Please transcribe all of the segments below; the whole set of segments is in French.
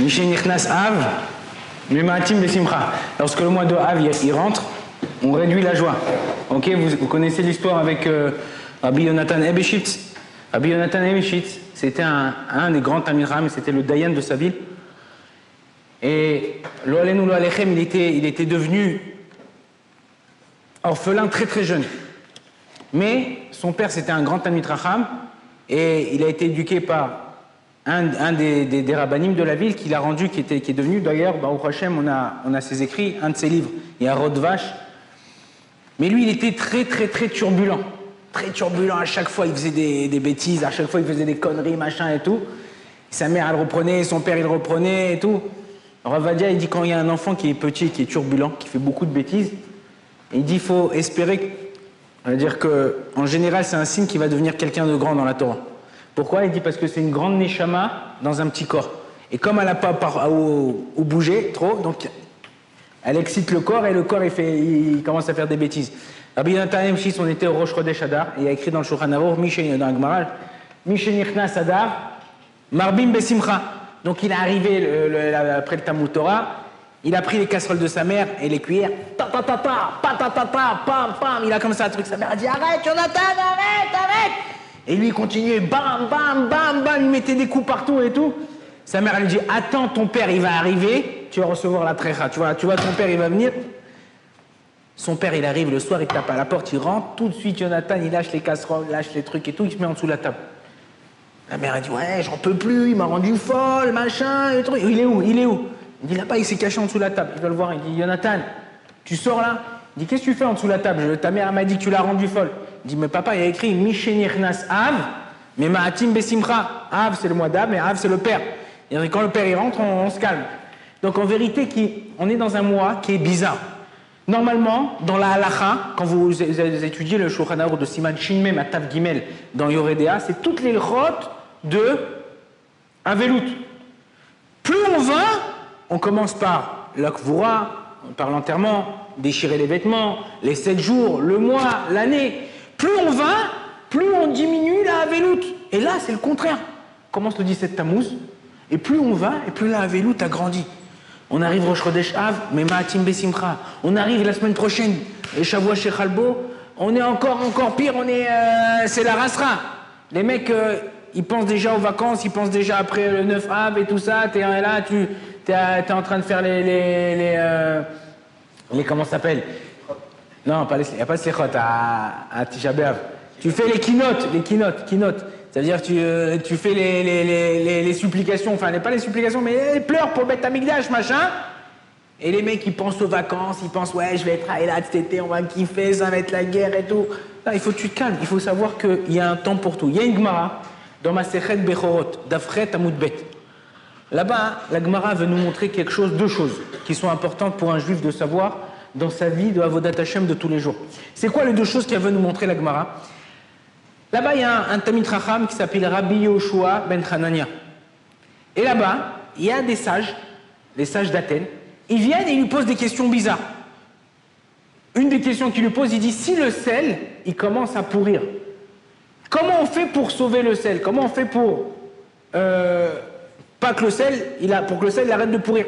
Mishenichnas Av, Mematim Besimcha. Lorsque le mois de Av il rentre, on réduit la joie. Ok, vous connaissez l'histoire avec Rabbi Yonatan Ebeshitz. Rabbi Yonatan Ebeshitz, c'était un des grands Talmid Chacham, c'était le Dayan de sa ville. Et lo alenu lo alechem, il était devenu orphelin très très jeune. Mais son père c'était un grand Talmid Chacham et il a été éduqué par un des rabbanim de la ville qui l'a rendu, qui est devenu d'ailleurs, Baruch Hashem, on a ses écrits, un de ses livres, il y a Rodvash. Mais lui il était très très très turbulent. Très turbulent, à chaque fois il faisait des bêtises, à chaque fois il faisait des conneries, machin et tout. Sa mère elle reprenait, son père il reprenait et tout. Rav Ovadia il dit quand il y a un enfant qui est petit, qui est turbulent, qui fait beaucoup de bêtises, il dit il faut espérer, on va dire que en général c'est un signe qu'il va devenir quelqu'un de grand dans la Torah. Pourquoi? Il dit parce que c'est une grande neshama dans un petit corps. Et comme elle n'a pas où bouger trop, donc elle excite le corps et le corps il commence à faire des bêtises. Rabbi Yonatan Ebeshitz, on était au Rosh Chodesh Adar, et il a écrit dans le Shulchan Aruch, dans la Gemara, Mishenichnas Adar, Marbim Besimcha. Donc il est arrivé après le Talmud Torah, il a pris les casseroles de sa mère et les cuillères, pam, il a comme ça un truc, sa mère a dit arrête Jonathan, arrête. Et lui il continuait, bam, il mettait des coups partout et tout. Sa mère elle lui dit attends, ton père il va arriver, tu vas recevoir la trécha, tu vois ton père il va venir. Son père il arrive le soir, il tape à la porte, il rentre, tout de suite Jonathan il lâche les casseroles, lâche les trucs et tout, il se met en dessous de la table. La mère a dit ouais j'en peux plus, il m'a rendu folle, machin, et tout. Il est où? Il dit là-bas il s'est caché en dessous de la table, il va le voir, il dit Jonathan, tu sors là? Il dit qu'est-ce que tu fais en dessous de la table? Ta mère m'a dit que tu l'as rendu folle. Il dit mais papa il a écrit Mishenichnas Av, mais Ma'atim Besimcha. Av c'est le mois d'Av, mais Av c'est le père. Et quand le père il rentre, on se calme. Donc en vérité on est dans un mois qui est bizarre. Normalement, dans la halacha, quand vous étudiez le Shulchan Aruch de Siman Shin Mem à Tav Gimel dans Yoredea, c'est toutes les rotes de Avelut. Plus on va, on commence par la Kvura, par l'enterrement, déchirer les vêtements, les 7 jours, le mois, l'année. Plus on va, plus on diminue la Avelut. Et là, c'est le contraire. On commence le 17 Tammuz, et plus on va, et plus la Avelut a grandi. On arrive Rosh Chodesh Av, mais Ma'atim Besimcha. On arrive la semaine prochaine, et Shavua Shechalbo, on est encore pire, c'est la rasra. Les mecs, ils pensent déjà aux vacances, ils pensent déjà après le 9 Av et tout ça, t'es là, t'es en train de faire les comment ça s'appelle? Non, il n'y a pas de slichot à Tisha B'Av. Tu fais les keynotes. Ça veut dire que tu fais les supplications, enfin pas les supplications, mais les pleurs pour Beth Amikdash, machin. Et les mecs, ils pensent aux vacances, ils pensent, ouais, je vais être à Elat cet été, on va kiffer, ça va être la guerre et tout. Là, il faut que tu te calmes, il faut savoir qu'il y a un temps pour tout. Il y a une Gemara, dans ma Sechet Bechorot, d'Afret Amud Bet. Là-bas, la Gemara veut nous montrer deux choses, qui sont importantes pour un juif de savoir dans sa vie de Avodat Hashem de tous les jours. C'est quoi les deux choses qu'elle veut nous montrer, la Gemara? Là-bas, il y a un Talmid Chacham qui s'appelle Rabbi Yoshua ben Hanania. Et là-bas, il y a des sages, les sages d'Athènes, ils viennent et ils lui posent des questions bizarres. Une des questions qu'ils lui posent, il dit, si le sel, il commence à pourrir, comment on fait pour sauver le sel? Comment on fait pour pour que le sel il arrête de pourrir?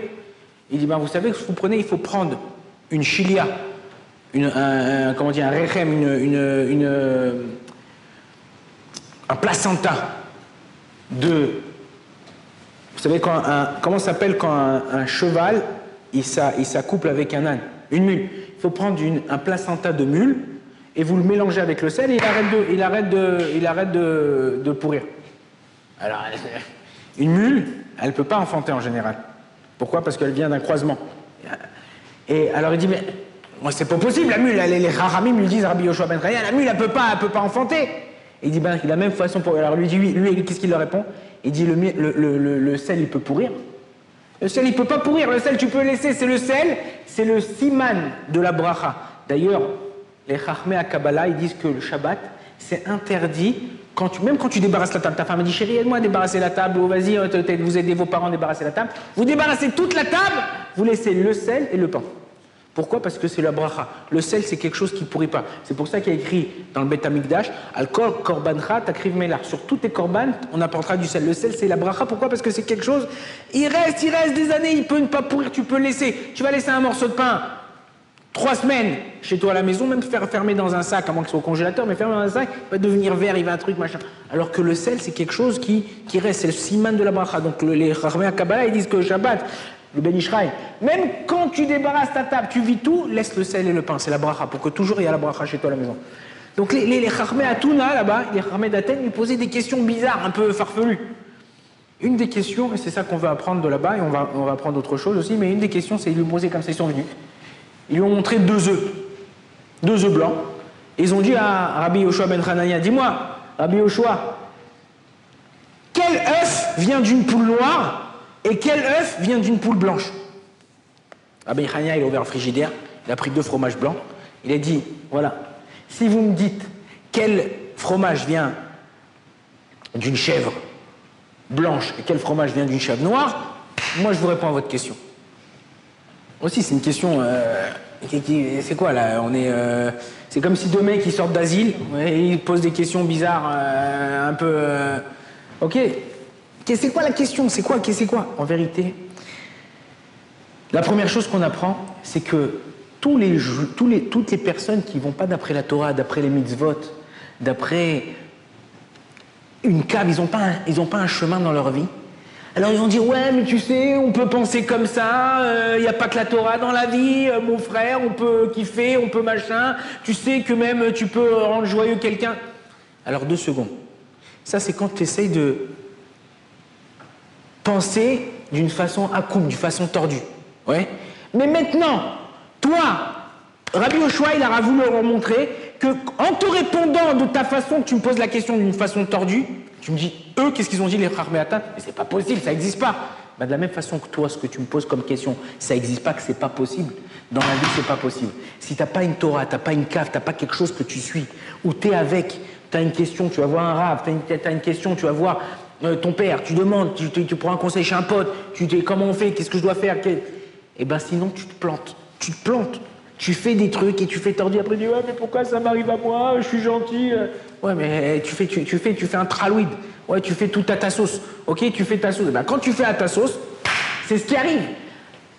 Il dit, vous savez, vous prenez, il faut prendre une chilia, un rechem, un placenta de... Vous savez, comment ça s'appelle quand un cheval, il s'accouple avec un âne? Une mule. Il faut prendre un placenta de mule et vous le mélangez avec le sel et il arrête de pourrir. Alors, une mule, elle ne peut pas enfanter en général. Pourquoi? Parce qu'elle vient d'un croisement. Et alors il dit, mais moi c'est pas possible, la mule, les Chachamim lui disent, Rabbi Yoshua ben Hanania, la mule elle peut pas enfanter. Et il dit, de la même façon, alors lui, qu'est-ce qu'il leur répond? Il dit, le sel il peut pourrir. Le sel il peut pas pourrir, le sel tu peux laisser, c'est le sel, c'est le siman de la bracha. D'ailleurs, les Chachmei à Kabbalah, ils disent que le Shabbat, c'est interdit, même quand tu débarrasses la table, ta femme dit, chérie, aide-moi à débarrasser la table, ou vas-y, vous aidez vos parents à débarrasser la table, vous débarrassez toute la table, vous laissez le sel et le pain. Pourquoi? Parce que c'est la bracha. Le sel, c'est quelque chose qui ne pourrit pas. C'est pour ça qu'il y a écrit dans le Bet Amikdash, Al-Kor Korbancha Takriv Melar. Sur tous tes korban, on apportera du sel. Le sel, c'est la bracha. Pourquoi? Parce que c'est quelque chose, il reste des années, il peut ne pas pourrir, tu peux laisser. Tu vas laisser un morceau de pain 3 semaines chez toi à la maison, même faire fermer dans un sac, à moins que ce soit au congélateur, mais fermer dans un sac, il va devenir vert, il va un truc, machin. Alors que le sel, c'est quelque chose qui reste, c'est le siman de la bracha. Donc les Chachamei à Kabbalah, ils disent que Shabbat, le Ben Ishraï, même quand tu débarrasses ta table, tu vis tout, laisse le sel et le pain, c'est la bracha, pour que toujours il y a la bracha chez toi à la maison. Donc les Chachamei à Touna, là-bas, les Chachamei d'Athènes, ils posaient des questions bizarres, un peu farfelues. Une des questions, et c'est ça qu'on veut apprendre de là-bas, et on va apprendre autre chose aussi, mais une des questions, c'est ils lui posaient comme ça, ils sont venus. Ils lui ont montré 2 œufs blancs, et ils ont dit à Rabbi Yoshua ben Hanania, dis-moi, Rabbi Yoshua, quel œuf vient d'une poule noire et quel œuf vient d'une poule blanche? Rabbi Hanania, il a ouvert le frigidaire, il a pris 2 fromages blancs, il a dit, voilà, si vous me dites quel fromage vient d'une chèvre blanche et quel fromage vient d'une chèvre noire, moi je vous réponds à votre question. Aussi, c'est une question. C'est quoi là? C'est comme si 2 mecs qui sortent d'asile et ils posent des questions bizarres, un peu. Ok. C'est quoi la question? C'est quoi? En vérité, la première chose qu'on apprend, c'est que toutes les personnes qui ne vont pas d'après la Torah, d'après les mitzvot, d'après une cave, ils n'ont pas un chemin dans leur vie. Alors ils vont dire, ouais, mais tu sais, on peut penser comme ça, il n'y a pas que la Torah dans la vie, mon frère, on peut kiffer, on peut machin, tu sais que même tu peux rendre joyeux quelqu'un. Alors 2 secondes. Ça, c'est quand tu essayes de penser d'une façon accoupe, d'une façon tordue. Ouais. Mais maintenant, toi, Rabbi Yoshua, il a voulu leur montrer que en te répondant de ta façon, que tu me poses la question d'une façon tordue, tu me dis, eux, qu'est-ce qu'ils ont dit, les Chachamei Athènes? Mais c'est pas possible, ça n'existe pas. Ben, de la même façon que toi, ce que tu me poses comme question, ça n'existe pas, que c'est pas possible. Dans la vie, c'est pas possible. Si t'as pas une Torah, t'as pas une cave, t'as pas quelque chose que tu suis, ou t'es avec, t'as une question, tu vas voir un rave, t'as une question, tu vas voir ton père, tu demandes, tu prends un conseil chez un pote, tu dis comment on fait, qu'est-ce que je dois faire, et ben sinon tu te plantes. Tu fais des trucs et tu fais tordu, après tu dis ouais mais pourquoi ça m'arrive à moi, je suis gentil. Ouais mais tu fais un tralouide. Ouais, tu fais tout à ta sauce. Ok, tu fais ta sauce. Et ben, quand tu fais à ta sauce, c'est ce qui arrive.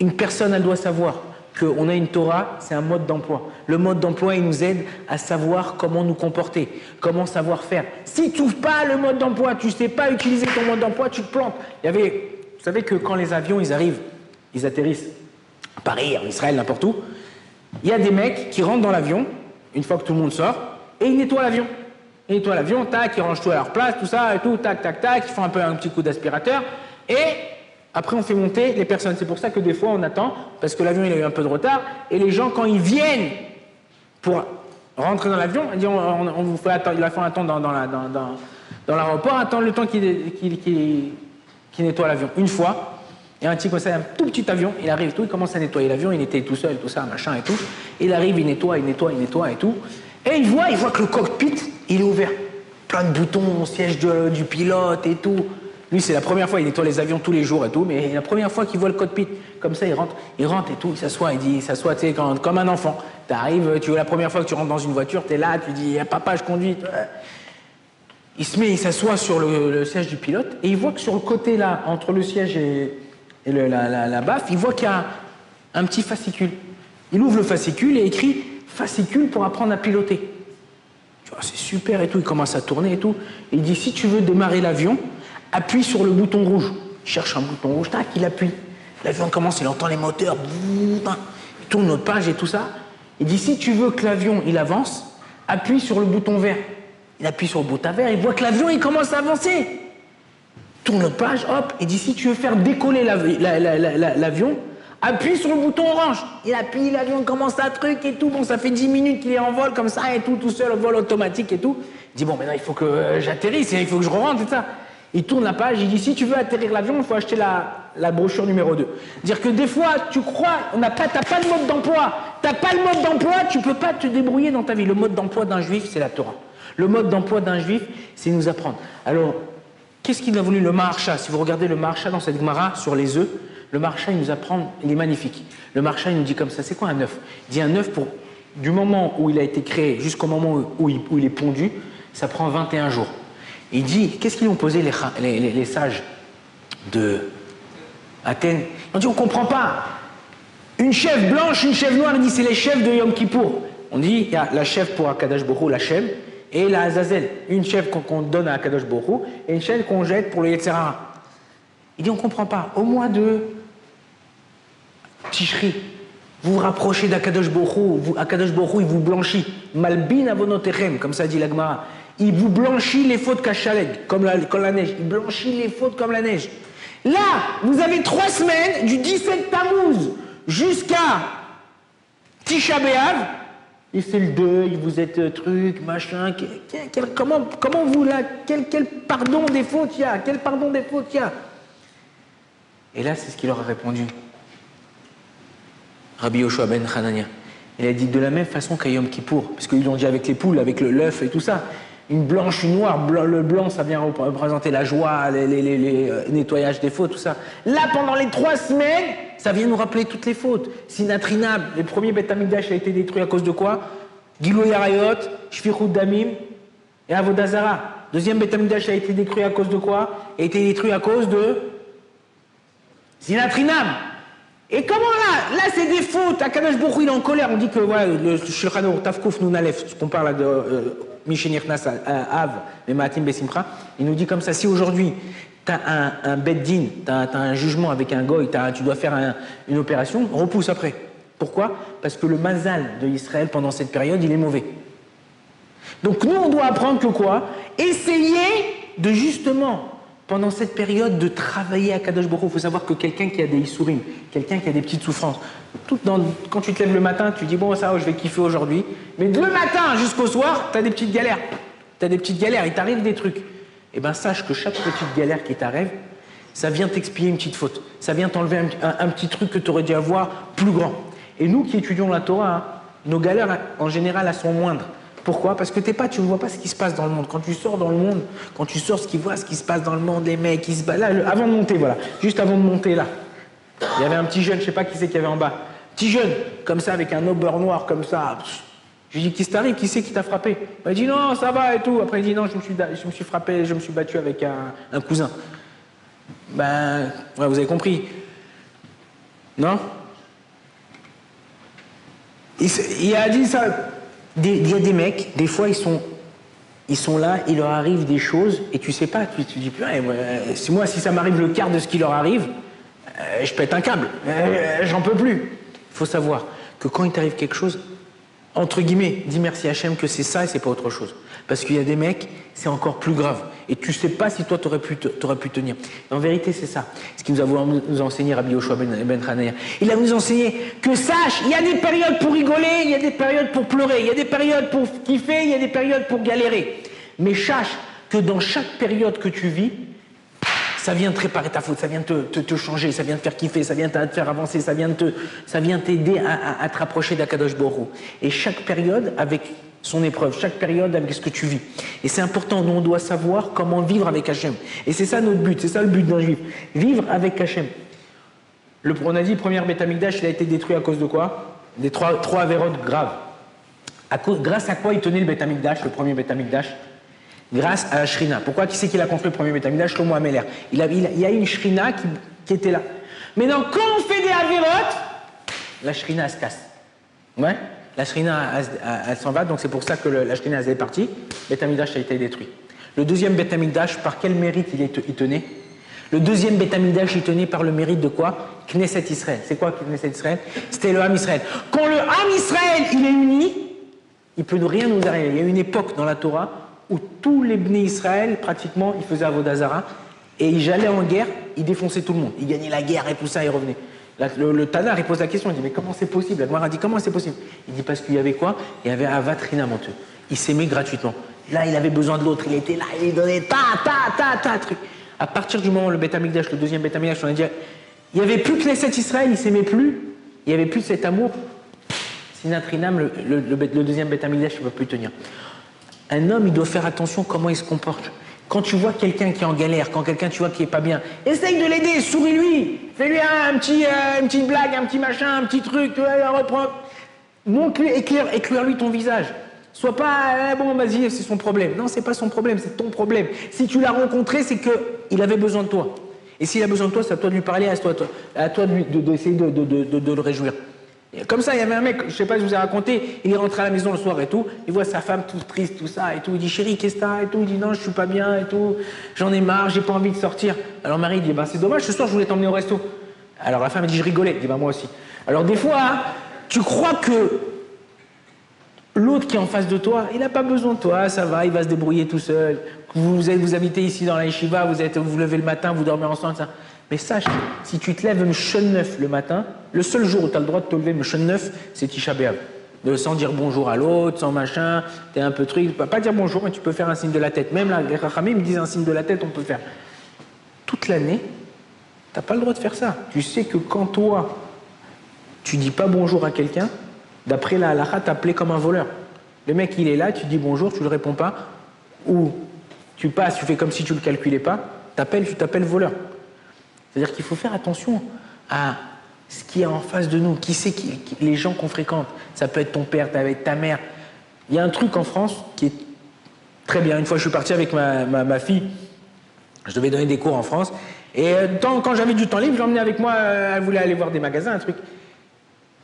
Une personne, elle doit savoir qu'on a une Torah, c'est un mode d'emploi. Le mode d'emploi, il nous aide à savoir comment nous comporter, comment savoir faire. Si tu n'ouvres pas le mode d'emploi, tu ne sais pas utiliser ton mode d'emploi, tu te plantes. Vous savez que quand les avions, ils arrivent, ils atterrissent à Paris, en Israël, n'importe où, il y a des mecs qui rentrent dans l'avion, une fois que tout le monde sort, et ils nettoient l'avion. Ils nettoient l'avion, tac, ils rangent tout à leur place, tout ça, et tout, tac, tac, tac, ils font un petit coup d'aspirateur, et après on fait monter les personnes. C'est pour ça que des fois on attend, parce que l'avion il a eu un peu de retard, et les gens quand ils viennent pour rentrer dans l'avion, on vous fait attendre, il va faire attendre dans l'aéroport, attendre le temps qu'il nettoie l'avion. Une fois, il y a un petit comme ça, un tout petit avion, il arrive tout, il commence à nettoyer l'avion, il était tout seul, tout ça, machin et tout. Il arrive, il nettoie et tout. Et il voit que le cockpit, il est ouvert. Plein de boutons, siège du pilote et tout. Lui, c'est la première fois, il nettoie les avions tous les jours et tout, mais la première fois qu'il voit le cockpit, comme ça, il rentre et tout, il s'assoit, tu sais, comme un enfant. T'arrives, la première fois que tu rentres dans une voiture, t'es là, tu dis, papa, je conduis. Il s'assoit sur le siège du pilote, et il voit que sur le côté là, entre le siège et la baffe, il voit qu'il y a un petit fascicule. Il ouvre le fascicule et écrit « fascicule pour apprendre à piloter ». Tu vois, c'est super et tout, il commence à tourner et tout. Et il dit « si tu veux démarrer l'avion, appuie sur le bouton rouge ». Il cherche un bouton rouge, tac, il appuie. L'avion commence, il entend les moteurs, il tourne notre page et tout ça. Il dit « si tu veux que l'avion il avance, appuie sur le bouton vert ». Il appuie sur le bouton vert, il voit que l'avion il commence à avancer. Tourne notre page, hop, et dit si tu veux faire décoller l'avion, appuie sur le bouton orange. Il appuie, l'avion commence à truc et tout. Bon, ça fait 10 minutes qu'il est en vol comme ça et tout seul, au vol automatique et tout. Il dit bon, maintenant il faut que j'atterrisse, il faut que je rentre et ça. Il tourne la page, il dit si tu veux atterrir l'avion, il faut acheter la brochure numéro 2. Dire que des fois, tu crois, t'as pas le mode d'emploi. T'as pas le mode d'emploi, tu peux pas te débrouiller dans ta vie. Le mode d'emploi d'un juif, c'est la Torah. Le mode d'emploi d'un juif, c'est nous apprendre. Alors, qu'est-ce qu'il a voulu le Maharsha? Si vous regardez le Maharsha dans cette Gemara sur les œufs, Le Maharsha, il nous apprend, il est magnifique. Le Maharsha, il nous dit comme ça, c'est quoi un œuf? Il dit un œuf, du moment où il a été créé jusqu'au moment où il est pondu, ça prend 21 jours. Il dit, qu'est-ce qu'ils ont posé les sages de Athènes? On dit, on ne comprend pas. Une chèvre blanche, une chèvre noire, il dit, c'est les chèvres de Yom Kippour. On dit, il y a la chèvre pour Akadosh Borou, la chèvre, et la Azazel. Une chèvre qu'on donne à Akadosh Borou, et une chèvre qu'on jette pour le Yetzer Hara. Il dit, on ne comprend pas. Au mois de Tishri, vous vous rapprochez d'Akadosh Borou, Akadosh Borou, il vous blanchit. Malbin avonotechem, comme ça dit la Gemara. Il vous blanchit les fautes kashaleg, comme la neige. Il blanchit les fautes comme la neige. Là, vous avez 3 semaines, du 17 Tammuz jusqu'à Tisha B'Av, et c'est le deuil, vous êtes truc, machin. Comment vous là, quel pardon des fautes il y a? Quel pardon des fautes il y a? Et là, c'est ce qu'il leur a répondu. Rabbi Yoshua ben Hanania. Il a dit de la même façon qu'à Yom Kippour, parce qu'ils l'ont dit avec les poules, avec l'œuf et tout ça. Une blanche, une noire, le blanc, ça vient représenter la joie, les nettoyages des fautes, tout ça. Là, pendant les 3 semaines, ça vient nous rappeler toutes les fautes. Sinatrinab, le premier Beth Amikdash a été détruit à cause de quoi? Gilou Yarayot, Shfichut Damim et Avodazara. Deuxième Beth Amikdash a été détruit à cause de quoi? A été détruit à cause de Sinatrinab. Et comment là? Là, c'est des fautes. Akadosh Baruch Hu, il est en colère. On dit que voilà, le Shulchan Aruch Tafkuf Nun Aleph, ce qu'on parle de Mishenirnas Av, mais Maatim Besimcha, il nous dit comme ça, si aujourd'hui, tu as un beddin, tu as un jugement avec un goy, tu dois faire une opération, repousse après. Pourquoi? Parce que le mazal de Israël pendant cette période, il est mauvais. Donc nous, on doit apprendre que quoi? Essayer de justement, pendant cette période, de travailler à Kadosh Baruch Hu. Il faut savoir que quelqu'un qui a des issourim, quelqu'un qui a des petites souffrances, quand tu te lèves le matin, tu dis bon, ça, je vais kiffer aujourd'hui. Mais de le matin jusqu'au soir, tu as des petites galères. Tu as des petites galères, il t'arrive des trucs. Eh bien, sache que chaque petite galère qui t'arrive, ça vient t'expier une petite faute. Ça vient t'enlever un petit truc que tu aurais dû avoir plus grand. Et nous qui étudions la Torah, hein, nos galères, en général, elles sont moindres. Pourquoi? Parce que tu ne vois pas ce qui se passe dans le monde. Quand tu sors dans le monde, quand tu sors ce qui se passe dans le monde, les mecs qui se battent. Là, avant de monter, voilà. Juste avant de monter, là. Il y avait un petit jeune, je ne sais pas qui c'est qu'il y avait en bas. Petit jeune, comme ça, avec un ober noir, comme ça. Je lui dis, qu'est-ce qui t'arrive? Qui c'est qui t'a frappé? Il m'a dit, non, ça va et tout. Après, il dit, non, je me suis frappé, je me suis battu avec un cousin. Ben, ouais, vous avez compris. Non? Il a dit ça. Il y a des mecs, des fois, ils sont là, il leur arrive des choses, et tu sais pas, tu dis, si ça m'arrive le quart de ce qui leur arrive, je pète un câble, j'en peux plus. Il faut savoir que quand il t'arrive quelque chose, entre guillemets, dis merci Hachem que c'est ça et c'est pas autre chose. Parce qu'il y a des mecs, c'est encore plus grave. Et tu sais pas si toi t'aurais pu tenir. Et en vérité, c'est ça. Ce qu'il nous a enseigné Rabbi Yoshua ben Hanania. Il a nous enseigné que sache, il y a des périodes pour rigoler, il y a des périodes pour pleurer, il y a des périodes pour kiffer, il y a des périodes pour galérer. Mais sache que dans chaque période que tu vis, ça vient te réparer ta faute, ça vient te changer, ça vient te faire kiffer, ça vient te faire avancer, ça vient t'aider à te rapprocher d'Akadosh Baruch Hu. Et chaque période avec son épreuve, chaque période avec ce que tu vis. Et c'est important, nous on doit savoir comment vivre avec Hachem. Et c'est ça notre but, c'est ça le but d'un juif. Vivre avec Hachem. On a dit, le premier Beth Amikdash, il a été détruit à cause de quoi? Des trois avérotes graves. Grâce à quoi il tenait le Beth Amikdash, le premier Beth Amikdash? Grâce à la Shrina. Pourquoi? Qui c'est qui l'a construit le premier Beth Amikdash? Shlomo Ameler. Il y a une Shrina qui était là. Maintenant, quand on fait des avérotes, la Shrina, elle se casse. Ouais? La Shrina, elle s'en va, donc c'est pour ça que la Shrina, elle est partie. Beth Amikdash a été détruit. Le deuxième Beth Amikdash, par quel mérite il tenait? Le deuxième Beth Amikdash, il tenait par le mérite de quoi? Knesset Israël. C'est quoi Knesset Israël? C'était le Ham Israël. Quand le Ham Israël, il est uni, il peut rien nous arriver. Il y a une époque dans la Torah où tous les Bnei Israël, pratiquement, ils faisaient Avodazara, et ils allaient en guerre, ils défonçaient tout le monde. Ils gagnaient la guerre et tout ça, ils revenaient. Le Tanar, il pose la question, il dit, mais comment c'est possible? La Gemara dit, comment c'est possible? Il dit, parce qu'il y avait quoi? Il y avait Avat Rinam entre eux. Ils s'aimaient gratuitement. Là, il avait besoin de l'autre, il était là, il lui donnait truc. À partir du moment où le Beth Amikdash, le deuxième Beth Amikdash, on a dit, il n'y avait plus que Knesset Israël, ils s'aimaient plus, il n'y avait plus cet amour. Sinat Rinam, le deuxième Beth Amikdash, il ne peut plus tenir. Un homme, il doit faire attention comment il se comporte. Quand tu vois quelqu'un qui est en galère, quand quelqu'un tu vois qui est pas bien, essaye de l'aider, souris-lui. Fais-lui une petite blague, un petit machin, un petit truc, tu vois, reprends. Montre-lui, éclaire-lui ton visage. Sois pas, bon, vas-y, c'est son problème. Non, c'est pas son problème, c'est ton problème. Si tu l'as rencontré, c'est qu'il avait besoin de toi. Et s'il a besoin de toi, c'est à toi de lui parler, à toi d'essayer de le réjouir. Et comme ça, il y avait un mec, je sais pas si je vous ai raconté, il est rentré à la maison le soir et tout, il voit sa femme toute triste, tout ça et tout, il dit chérie, qu'est-ce que t'as et tout, il dit non, je suis pas bien et tout, j'en ai marre, j'ai pas envie de sortir. Alors Marie dit, bah c'est dommage, ce soir je voulais t'emmener au resto. Alors la femme elle dit, je rigolais, elle dit, bah moi aussi. Alors des fois, hein, tu crois que l'autre qui est en face de toi, il n'a pas besoin de toi, ça va, il va se débrouiller tout seul. Vous habitez ici dans la yeshiva, vous levez le matin, vous dormez ensemble, ça. Mais sache, si tu te lèves le Shon Neuf le matin, le seul jour où tu as le droit de te lever le Shon Neuf, c'est Tisha B'Av. Sans dire bonjour à l'autre, sans machin, t'es un peu truc, pas dire bonjour, mais tu peux faire un signe de la tête. Même là, les Rachamim me disent un signe de la tête, on peut faire. Toute l'année, t'as pas le droit de faire ça. Tu sais que quand toi, tu dis pas bonjour à quelqu'un, d'après la halakha, t'es appelé comme un voleur. Le mec, il est là, tu dis bonjour, tu le réponds pas, ou tu passes, tu fais comme si tu le calculais pas, tu t'appelles voleur. C'est-à-dire qu'il faut faire attention à ce qui est en face de nous, qui c'est les gens qu'on fréquente. Ça peut être ton père, ta mère. Il y a un truc en France qui est très bien. Une fois, je suis parti avec ma fille, je devais donner des cours en France, et quand j'avais du temps libre, je l'emmenais avec moi, elle voulait aller voir des magasins, un truc.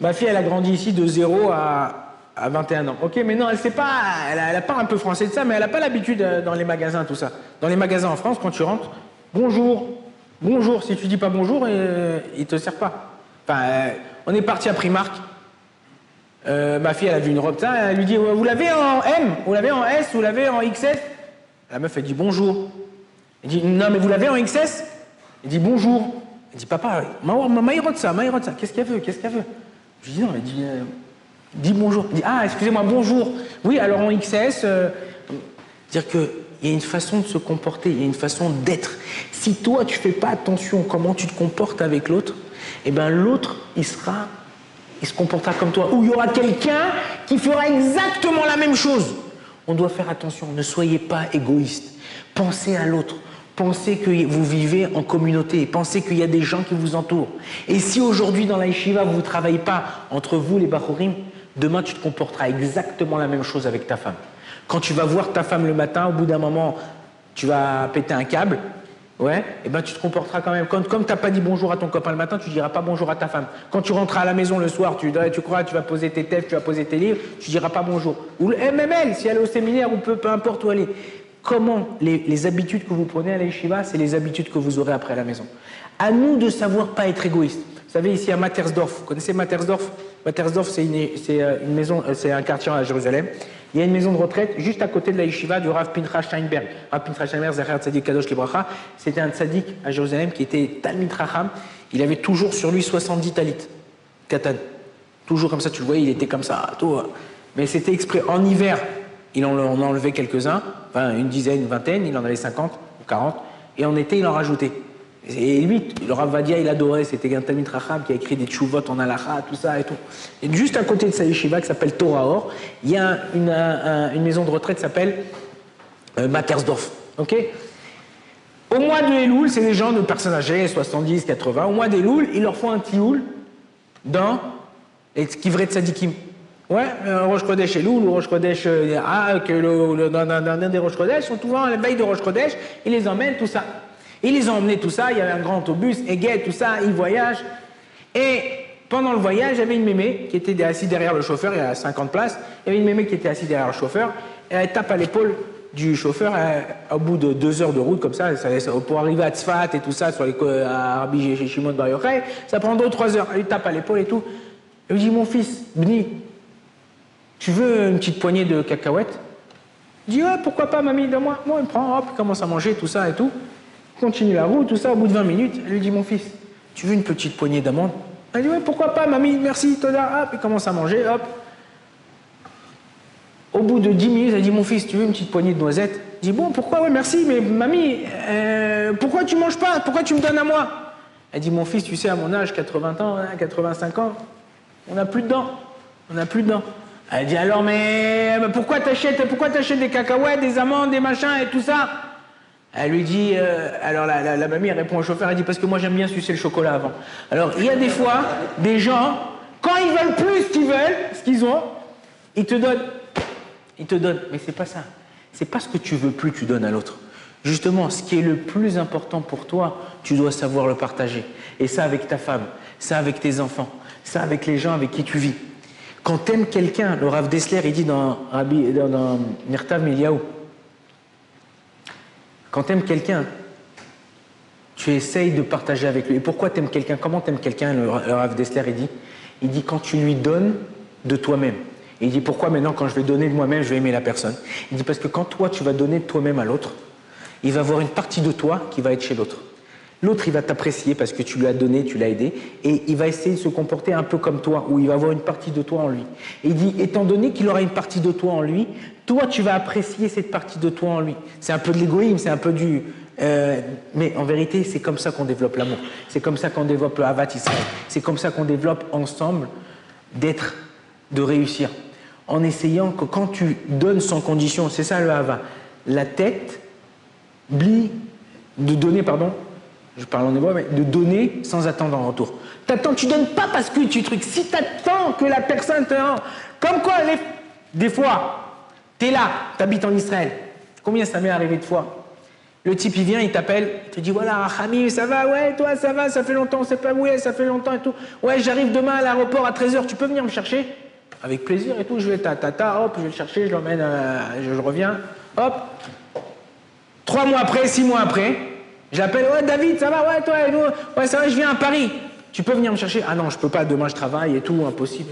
Ma fille, elle a grandi ici de 0 à 21 ans. Ok, mais non, elle sait pas, elle parle un peu français de ça, mais elle n'a pas l'habitude dans les magasins, tout ça. Dans les magasins en France, quand tu rentres, bonjour. Bonjour, si tu dis pas bonjour, il te sert pas. Enfin, on est parti à Primark. Ma fille, elle a vu une robe, ça, elle lui dit, vous l'avez en M, vous l'avez en S, vous l'avez en XS. La meuf, elle dit bonjour. Elle dit, non, mais vous l'avez en XS. Elle dit bonjour. Elle dit, papa, ça, qu'est-ce qu'elle veut, Je lui dis, non, elle dit, dis bonjour. Elle dit, ah, excusez-moi, bonjour. Oui, alors en XS, dire que il y a une façon de se comporter, il y a une façon d'être. Si toi, tu fais pas attention comment tu te comportes avec l'autre, eh ben l'autre, il se comportera comme toi. Ou il y aura quelqu'un qui fera exactement la même chose. On doit faire attention, ne soyez pas égoïste. Pensez à l'autre. Pensez que vous vivez en communauté. Pensez qu'il y a des gens qui vous entourent. Et si aujourd'hui, dans la yeshiva, vous ne travaillez pas entre vous, les bachorim, demain, tu te comporteras exactement la même chose avec ta femme. Quand tu vas voir ta femme le matin, au bout d'un moment, tu vas péter un câble, ouais, et ben tu te comporteras quand même. Comme tu n'as pas dit bonjour à ton copain le matin, tu ne diras pas bonjour à ta femme. Quand tu rentreras à la maison le soir, tu crois, tu vas poser tes têtes, tu vas poser tes livres, tu ne diras pas bonjour. Ou même elle, si elle est au séminaire ou peu importe où elle est. Comment les habitudes que vous prenez à la yeshiva, c'est les habitudes que vous aurez après à la maison. À nous de savoir pas être égoïste. Vous savez, ici à Mattersdorf, vous connaissez Mattersdorf? Mattersdorf, c'est une maison, c'est un quartier à Jérusalem. Il y a une maison de retraite juste à côté de la yeshiva du Rav Pinchas Steinberg. Rav Pinchas Steinberg, Zachar Tzadik Kadosh Libracha, c'était un tzaddik à Jérusalem qui était Talmid Chacham. Il avait toujours sur lui 70 talit, katan. Toujours comme ça, tu le voyais, il était comme ça, tout. Mais c'était exprès. En hiver, il en enlevait quelques-uns, enfin une dizaine, une vingtaine, il en avait 50 ou 40, et en été, il en rajoutait. Et lui, le Rav Vadia, il adorait, c'était un Talmid Chacham qui a écrit des tchouvot en halakha, tout ça et tout. Et juste à côté de sa yeshiva qui s'appelle Torah Or, il y a une maison de retraite qui s'appelle Mattersdorf. Ok. Au mois de Elul, c'est des gens de personnes âgées, 70, 80. Au mois d'Elul, ils leur font un tioul dans les Kivrei Tzadikim. Ouais, Rosh Chodesh Elul ou Rosh Chodesh, dans des Rosh Chodesh, sont souvent à la veille de Rosh Chodesh, ils les emmènent, tout ça. Ils les ont emmenés, tout ça, il y avait un grand autobus, Eget, tout ça, ils voyagent. Et pendant le voyage, il y avait une mémé qui était assise derrière le chauffeur, il y a 50 places, il y avait une mémé qui était assise derrière le chauffeur, et elle tape à l'épaule du chauffeur au bout de 2 heures de route, comme ça, pour arriver à Tzfat et tout ça, à Rabbi Shimon Bar Yochai, ça prend 2 ou 3 heures. Elle lui tape à l'épaule et tout. Elle lui dit, mon fils, Bni, tu veux une petite poignée de cacahuètes? Il dit, ouais, pourquoi pas, mamie, donne-moi. Bon, il prend, hop, il commence à manger, tout ça et tout. Continue la route, tout ça, au bout de 20 minutes, elle lui dit, mon fils, tu veux une petite poignée d'amandes? Elle dit, ouais, pourquoi pas, mamie, merci, Toda, hop, il commence à manger, hop. Au bout de 10 minutes, elle dit, mon fils, tu veux une petite poignée de noisettes? Il dit, bon, pourquoi, ouais, merci, mais mamie, pourquoi tu manges pas? Pourquoi tu me donnes à moi? Elle dit, mon fils, tu sais, à mon âge, 80 ans, 85 ans, on n'a plus de dents, on n'a plus de dents. Elle dit, alors, mais pourquoi t'achètes des cacahuètes, des amandes, des machins et tout ça? Elle lui dit, alors la mamie elle répond au chauffeur, elle dit parce que moi j'aime bien sucer le chocolat avant. Alors il y a des fois, des gens, quand ils veulent plus ce qu'ils ont, ils te donnent. Ils te donnent, mais c'est pas ça. C'est pas ce que tu veux plus, tu donnes à l'autre. Justement, ce qui est le plus important pour toi, tu dois savoir le partager. Et ça avec ta femme, ça avec tes enfants, ça avec les gens avec qui tu vis. Quand tu aimes quelqu'un, le Rav Dessler, il dit dans Mirtav Miliaou, quand tu aimes quelqu'un, tu essayes de partager avec lui. Et pourquoi tu aimes quelqu'un? Comment tu aimes quelqu'un? Le Rav Dessler, il dit quand tu lui donnes de toi-même. Et il dit pourquoi maintenant quand je vais donner de moi-même, je vais aimer la personne? Il dit parce que quand toi tu vas donner de toi-même à l'autre, il va avoir une partie de toi qui va être chez l'autre. L'autre il va t'apprécier parce que tu lui as donné, tu l'as aidé, et il va essayer de se comporter un peu comme toi, où il va avoir une partie de toi en lui. Et il dit étant donné qu'il aura une partie de toi en lui, toi tu vas apprécier cette partie de toi en lui. C'est un peu de l'égoïsme, c'est un peu du... mais en vérité, c'est comme ça qu'on développe l'amour. C'est comme ça qu'on développe le Havat Israël. C'est comme ça qu'on développe ensemble de réussir. En essayant que quand tu donnes sans condition, c'est ça le Hava, la tête, de donner, pardon, je parle en hébreu, mais de donner sans attendre en retour. T'attends, tu donnes pas parce que tu trucs. Si t'attends que la personne te rend, comme quoi, des fois, t'es là, t'habites en Israël. Combien ça m'est arrivé de fois? Le type, il vient, il t'appelle, il te dit, voilà, Hamid, ça va, ouais, toi, ça va, ça fait longtemps, c'est pas, ouais, ça fait longtemps et tout. Ouais, j'arrive demain à l'aéroport à 13h, tu peux venir me chercher? Avec plaisir et tout, je vais hop, je vais le chercher, je l'emmène, je reviens, hop. 3 mois après, 6 mois après, j'appelle, ouais, David, ça va, ouais, toi, et nous, ouais, ça va, je viens à Paris. Tu peux venir me chercher? Ah non, je peux pas, demain je travaille et tout, impossible.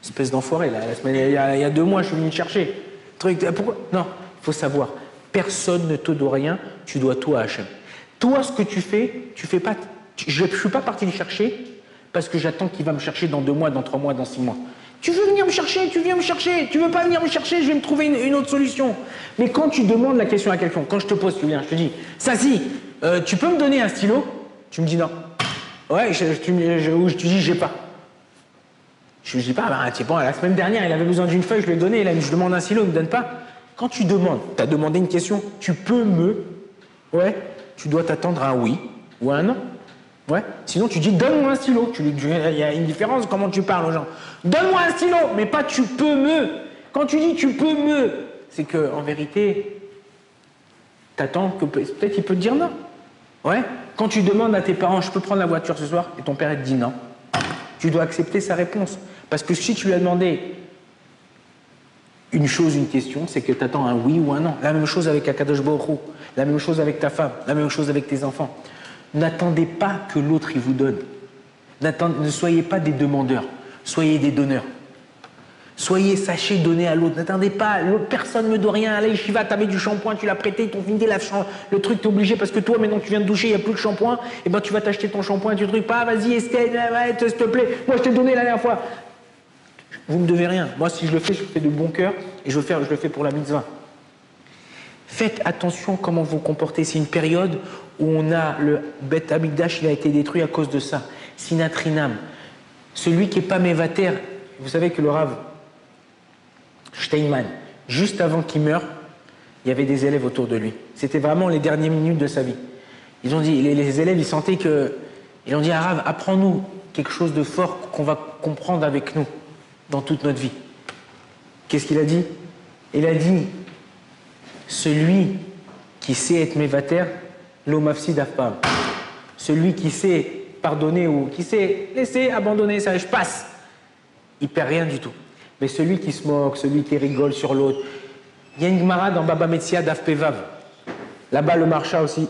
Espèce d'enfoiré, là, la semaine, il y a 2 mois, je suis venu te chercher. Truc, pourquoi? Non, il faut savoir, personne ne te doit rien, tu dois tout à Hachem. Toi, ce que tu fais pas, je ne suis pas parti le chercher parce que j'attends qu'il va me chercher dans 2 mois, dans 3 mois, dans 6 mois. Tu veux venir me chercher, tu viens me chercher. Tu veux pas venir me chercher, je vais me trouver une autre solution. Mais quand tu demandes la question à quelqu'un, quand je te pose, tu viens, je te dis, Sassi, tu peux me donner un stylo? Tu me dis non. Ouais, ou tu dis j'ai pas. Je dis pas, bah, tiens, bon, la semaine dernière, il avait besoin d'une feuille, je lui ai donné, je demande un stylo, il me donne pas. Quand tu demandes, tu as demandé une question, tu peux ouais, tu dois t'attendre à un oui ou à un non. Ouais. Sinon, tu dis donne-moi un stylo. Il y a une différence, comment tu parles aux gens. Donne-moi un stylo, mais pas tu peux. Quand tu dis tu peux c'est que en vérité, t'attends que peut-être il peut te dire non. Ouais. Quand tu demandes à tes parents, je peux prendre la voiture ce soir, et ton père te dit non, tu dois accepter sa réponse. Parce que si tu lui as demandé une chose, une question, c'est que tu attends un oui ou un non. La même chose avec Akadosh Baruch Hu, la même chose avec ta femme, la même chose avec tes enfants. N'attendez pas que l'autre il vous donne. Ne soyez pas des demandeurs, soyez des donneurs. Sachez donner à l'autre. N'attendez pas, l'autre personne ne doit rien. À la yeshiva, tu avais du shampoing, tu l'as prêté, ils t'ont fini le truc, tu es obligé parce que toi, maintenant que tu viens de doucher, il n'y a plus de shampoing, et ben tu vas t'acheter ton shampoing, tu trucs pas, vas-y, Estelle, s'il te plaît, moi je t'ai donné la dernière fois. Vous ne me devez rien. Moi, si je le fais de bon cœur, et je le fais pour la mitzvah. Faites attention comment vous comportez. C'est une période où on a le Beth Amikdash, il a été détruit à cause de ça. Sinatrinam. Celui qui n'est pas mévater, vous savez que le Rav Steinman, juste avant qu'il meure, il y avait des élèves autour de lui. C'était vraiment les dernières minutes de sa vie. Ils ont dit, les élèves, ils sentaient que... Ils ont dit, ah, Rav, apprends-nous quelque chose de fort qu'on va comprendre avec nous dans toute notre vie. Qu'est-ce qu'il a dit? Il a dit, celui qui sait être mévater, l'omafsid afpam. Celui qui sait pardonner ou qui sait laisser abandonner, ça je passe, il perd rien du tout. Mais celui qui se moque, celui qui rigole sur l'autre, il y a une Gemara dans Baba Metzia d'Afpevav. Là-bas, le Marsha aussi,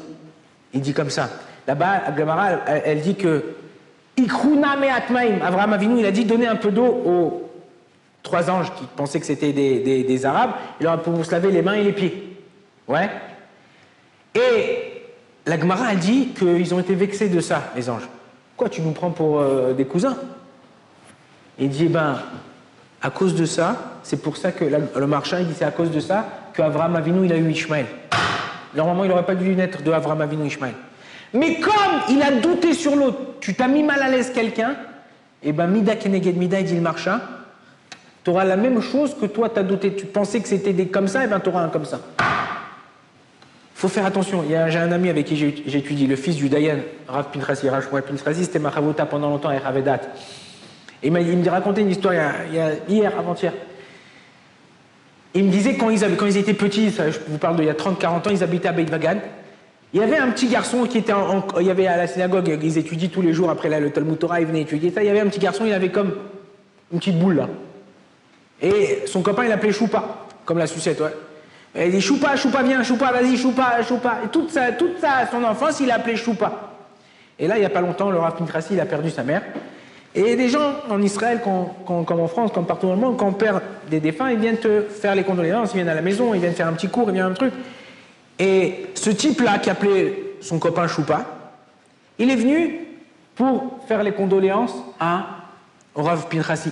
il dit comme ça. Là-bas, la Gemara, elle dit que Ikruna me'atmaim, Avraham Avinu, il a dit donner un peu d'eau aux 3 anges qui pensaient que c'était des Arabes, il leur a pour se laver les mains et les pieds. Ouais. Et la Gemara, elle dit qu'ils ont été vexés de ça, les anges. Quoi, tu nous prends pour des cousins? Il dit, à cause de ça, c'est pour ça que le marchand, il dit, c'est à cause de ça qu'Avraham Avinu, il a eu Ishmaël. Normalement, il n'aurait pas dû naître de Avraham Avinu Ishmaël. Mais comme il a douté sur l'autre, tu t'as mis mal à l'aise quelqu'un, et Mida Keneged Mida, il dit le marchand, tu auras la même chose que toi, tu as douté. Tu pensais que c'était des comme ça, et tu auras un comme ça. faut faire attention. J'ai un ami avec qui j'étudie, le fils du Dayan, Rav Pinchasi. Rav Pinchasi, c'était ma chavota pendant longtemps avec Ravedat. Et il me racontait une histoire hier, avant-hier. Il me disait quand ils étaient petits, ça, je vous parle d'il y a 30-40 ans, ils habitaient à Beit Vagan. Il y avait un petit garçon qui était il y avait à la synagogue, ils étudient tous les jours, après là, le Talmud Torah, ils venaient étudier ça. Il y avait un petit garçon, il avait comme une petite boule là. Et son copain, il l'appelait Choupa, comme la sucette, ouais. Et il dit Choupa, viens, Choupa, vas-y, Choupa. Et toute son enfance, il l'appelait Choupa. Et là, il n'y a pas longtemps, le Rav Pinchasi, il a perdu sa mère. Et des gens en Israël, comme en France, comme partout dans le monde, quand on perd des défunts, ils viennent te faire les condoléances, ils viennent à la maison, ils viennent faire un petit cours, ils viennent un truc. Et ce type-là, qui appelait son copain Choupa, il est venu pour faire les condoléances au Rav Pinchasi.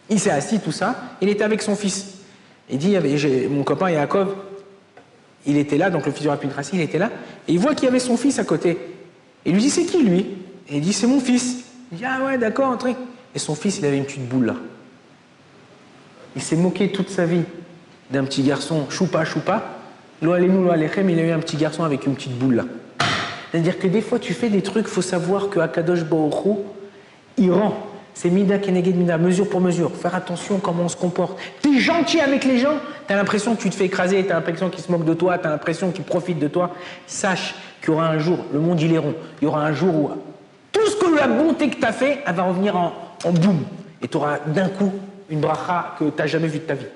Il s'est assis, tout ça, il était avec son fils. Il dit, mon copain Yaakov, il était là, donc le fils du Rav Pinchasi, il était là, et il voit qu'il y avait son fils à côté. Et il lui dit, c'est qui lui? Et il dit, c'est mon fils. Il dit, ah ouais, d'accord, un truc. Et son fils, il avait une petite boule là. Il s'est moqué toute sa vie d'un petit garçon, Choupa. Lo alenu, lo alechem, il a eu un petit garçon avec une petite boule là. C'est-à-dire que des fois, tu fais des trucs, il faut savoir que Akadosh Baruch Hu, il rend. C'est mida keneged mida, mesure pour mesure. Faire attention comment on se comporte. T'es gentil avec les gens, t'as l'impression que tu te fais écraser, t'as l'impression qu'ils se moquent de toi, t'as l'impression qu'ils profitent de toi. Sache qu'il y aura un jour, le monde il est rond, il y aura un jour où tout ce que la bonté que t'as fait, elle va revenir en boum. Et tu auras d'un coup une bracha que t'as jamais vue de ta vie.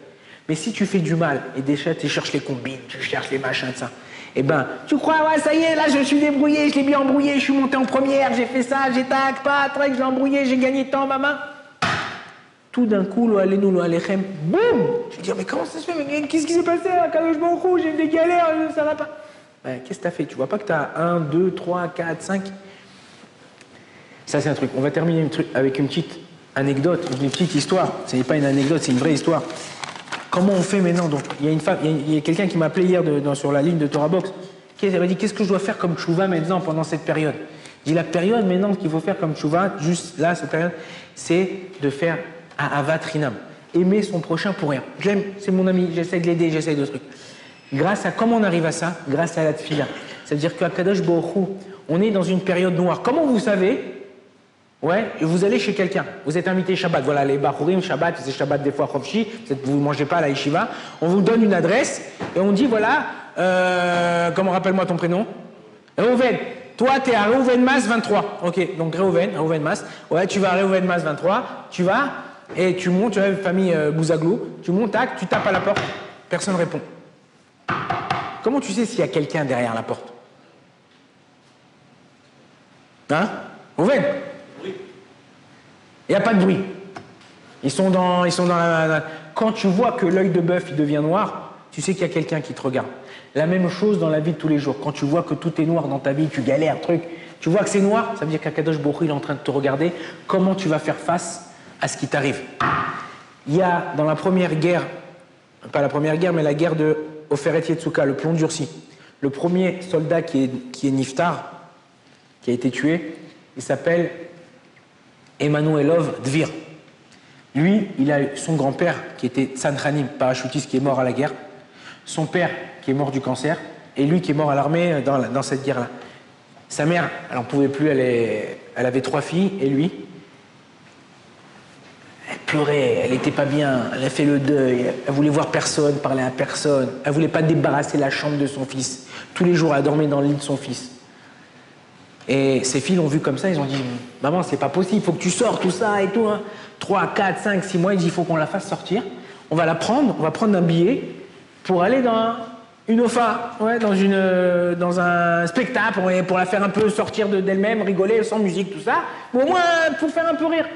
Mais si tu fais du mal et déjà tu cherches les combines, tu cherches les machins de ça, eh ben, tu crois, ouais, ça y est, là, je suis débrouillé, je l'ai bien embrouillé, je suis monté en première, j'ai fait ça, j'ai tac, pas, truc, je l'ai embrouillé, j'ai gagné tant, maman. Tout d'un coup, lo alenu, lo alechem, boum. Je vais dire, mais comment ça se fait? Mais qu'est-ce qui s'est passé à Kadosh Baruch Hu? J'ai des galères, ça va pas. Ben, qu'est-ce que t'as fait? Tu vois pas que t'as 1, 2, 3, 4, 5. Ça, c'est un truc. On va terminer avec une petite anecdote, une petite histoire. Ce n'est pas une anecdote, c'est une vraie histoire. Comment on fait maintenant? Donc, il y a une femme, il y a quelqu'un qui m'a appelé hier sur la ligne de Torah Box, qui m'a dit, qu'est-ce que je dois faire comme tchouva maintenant pendant cette période? Je dis, la période maintenant qu'il faut faire comme tchouva, juste là, cette période, c'est de faire ahavat rinam. Aimer son prochain pour rien. Je l'aime, c'est mon ami, j'essaie de l'aider, j'essaie de trucs. Comment on arrive à ça? Grâce à la tfila. C'est-à-dire qu'à Kadosh Baruch Hu, on est dans une période noire. Comment vous savez? Ouais, vous allez chez quelqu'un, vous êtes invité Shabbat, voilà, les Bachurim, Shabbat, c'est Shabbat des fois Chofshi, vous ne mangez pas à la Yeshiva, on vous donne une adresse et on dit, voilà, comment rappelle-moi ton prénom? Reuven, toi tu es à Reuven Mas 23, ok, donc Reuven Mas, ouais, tu vas à Reuven Mas 23, tu vas et tu montes, tu as une famille Bouzaglou, tu montes, tac, tu tapes à la porte, personne ne répond. Comment tu sais s'il y a quelqu'un derrière la porte? Hein? Reuven? Il n'y a pas de bruit. Ils sont dans la... Quand tu vois que l'œil de bœuf il devient noir, tu sais qu'il y a quelqu'un qui te regarde. La même chose dans la vie de tous les jours. Quand tu vois que tout est noir dans ta vie, tu galères, truc, tu vois que c'est noir, ça veut dire qu'Akadosh Baruch Hu il est en train de te regarder. Comment tu vas faire face à ce qui t'arrive? Il y a dans la première guerre, pas la première guerre, mais la guerre de Oferet Yetsuka, le plomb durci. Le premier soldat qui est Niftar, qui a été tué, il s'appelle Emmanuelov Dvir. Lui, il a eu son grand-père qui était Tsantranim, parachutiste qui est mort à la guerre, son père qui est mort du cancer, et lui qui est mort à l'armée dans cette guerre-là. Sa mère, elle n'en pouvait plus, elle avait 3 filles, et lui, elle pleurait, elle n'était pas bien, elle a fait le deuil, elle voulait voir personne, parler à personne, elle voulait pas débarrasser la chambre de son fils. Tous les jours, elle dormait dans le lit de son fils. Et ses filles l'ont vu comme ça, ils ont dit « Maman, c'est pas possible, il faut que tu sors tout ça et tout. Hein. » 3, 4, 5, 6 mois, ils disent « Il faut qu'on la fasse sortir. On va la prendre, on va prendre un billet pour aller dans une OFA, ouais, dans un spectacle, pour la faire un peu sortir d'elle-même, rigoler, sans musique, tout ça. Mais au moins, pour faire un peu rire. »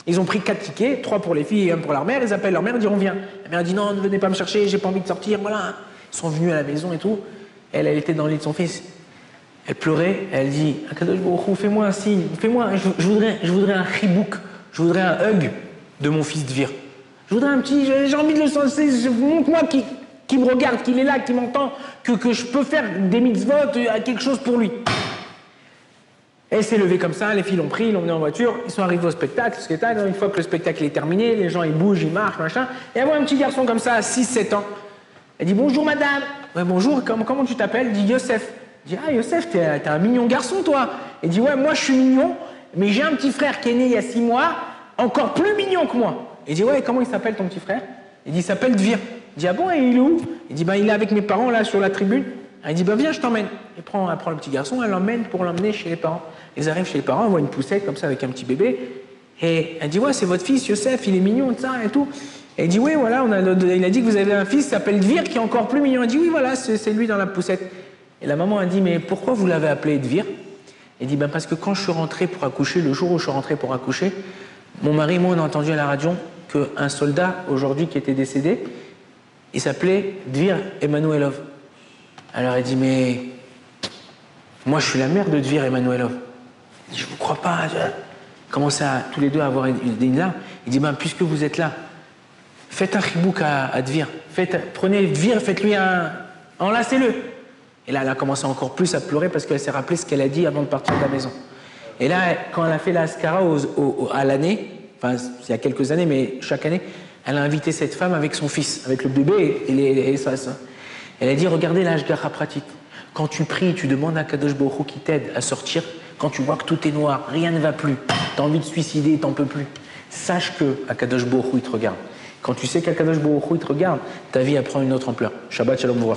Ils ont pris 4 tickets, 3 pour les filles et 1 pour leur mère. Ils appellent leur mère et disent « On vient. » La mère dit « Non, ne venez pas me chercher, j'ai pas envie de sortir. » Voilà. Ils sont venus à la maison et tout. Elle était dans le lit de son fils. Elle pleurait, elle dit « Akadosh Baruch Hu, fais-moi un signe, fais-moi, je voudrais un chibouk, je voudrais un hug de mon fils Dvir. Je voudrais un petit, j'ai envie de le sentir, montre-moi qui me regarde, qu'il est là, qui m'entend, que je peux faire des mitzvot, quelque chose pour lui. » Elle s'est levée comme ça, les filles l'ont pris, l'ont emmené en voiture, ils sont arrivés au spectacle, une fois que le spectacle est terminé, les gens ils bougent, ils marchent, machin, et elle voit un petit garçon comme ça, à 6-7 ans, Elle dit bonjour madame. Ouais, bonjour, comment tu t'appelles? Elle dit Youssef. Elle dit ah Youssef, t'es un mignon garçon toi. Elle dit ouais, moi je suis mignon, mais j'ai un petit frère qui est né il y a 6 mois, encore plus mignon que moi. Elle dit ouais, comment il s'appelle ton petit frère? Il dit il s'appelle Dvir. Il dit ah bon, et il est où? Il dit il est avec mes parents là sur la tribune. Elle dit viens, je t'emmène. Elle prend le petit garçon, elle l'emmène pour l'emmener chez les parents. Ils arrivent chez les parents, ils voient une poussette comme ça avec un petit bébé. Et elle dit ouais, c'est votre fils Youssef, il est mignon, ça et tout. Et elle dit oui, voilà, il a dit que vous avez un fils qui s'appelle Dvir qui est encore plus mignon. Elle dit oui, voilà, c'est lui dans la poussette. Et la maman a dit mais pourquoi vous l'avez appelé Dvir? Elle dit parce que quand je suis rentré pour accoucher, le jour où je suis rentré pour accoucher, mon mari et moi on a entendu à la radio qu'un soldat aujourd'hui qui était décédé, il s'appelait Dvir Emanuelov. Alors elle dit mais moi je suis la mère de Dvir Emanuelov. Elle dit je vous crois pas. Commencent tous les deux à avoir une larme. Il dit puisque vous êtes là, faites un chibouk à Dvir. Prenez Dvir, faites-lui enlacez-le. Et là, elle a commencé encore plus à pleurer parce qu'elle s'est rappelé ce qu'elle a dit avant de partir de la maison. Et là, quand elle a fait la Askara à l'année, enfin, il y a quelques années, mais chaque année, elle a invité cette femme avec son fils, avec le bébé et ça. Elle a dit, regardez l'Ashgacha pratique. Quand tu pries, tu demandes à Kadosh Baruch Hu qui t'aide à sortir. Quand tu vois que tout est noir, rien ne va plus, tu as envie de suicider, t'en peux plus. Sache que Akadosh Baruch Hu, il te regarde. Quand tu sais qu'Akadosh Baruch Hu, il te regarde, ta vie, elle prend une autre ampleur. Shabbat Shalom.